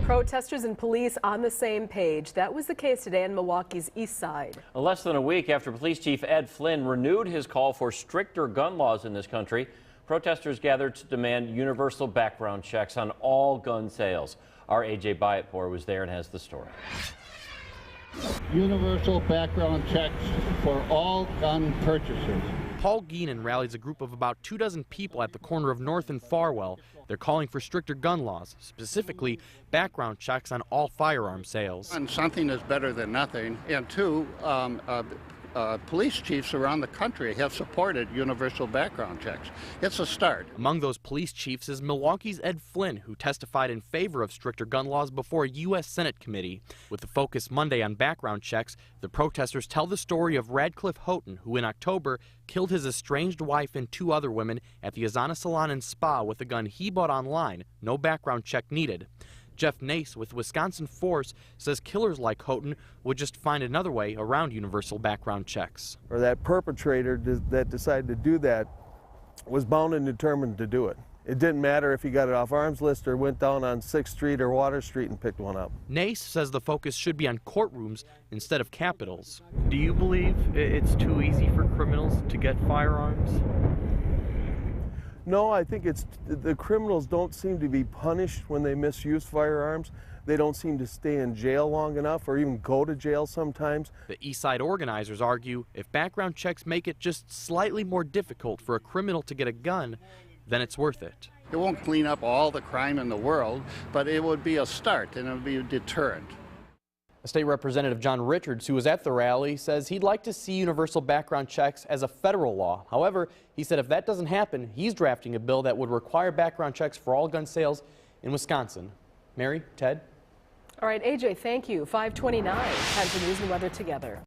Protesters and police on the same page. That was the case today on Milwaukee's east side. Less than a week after Police Chief Ed Flynn renewed his call for stricter gun laws in this country, protesters gathered to demand universal background checks on all gun sales. Our AJ Bayatpour was there and has the story. Universal background checks for all gun purchasers. Paul Geenan rallies a group of about 24 people at the corner of North and Farwell. They're calling for stricter gun laws, specifically background checks on all firearm sales. And something is better than nothing. And two, police chiefs around the country have supported universal background checks. It's a start. Among those police chiefs is Milwaukee's Ed Flynn, who testified in favor of stricter gun laws before a U.S. Senate committee. With the focus Monday on background checks, the protesters tell the story of Radcliffe Houghton, who in October killed his estranged wife and 2 other women at the Azana Salon and Spa with a gun he bought online, no background check needed. Jeff Nace with Wisconsin Force says killers like Houghton would just find another way around universal background checks. Or that perpetrator that decided to do that was bound and determined to do it. It didn't matter if he got it off arms list or went down on 6th Street or Water Street and picked one up. Nace says the focus should be on courtrooms instead of capitals. Do you believe it's too easy for criminals to get firearms? No, I think the criminals don't seem to be punished when they misuse firearms. They don't seem to stay in jail long enough or even go to jail sometimes. The East Side organizers argue if background checks make it just slightly more difficult for a criminal to get a gun, then it's worth it. It won't clean up all the crime in the world, but it would be a start and it would be a deterrent. State Representative John Richards, who was at the rally, says he'd like to see universal background checks as a federal law. However, he said if that doesn't happen, he's drafting a bill that would require background checks for all gun sales in Wisconsin. Mary, Ted? All right, AJ, thank you. 5:29. Time for news and weather together.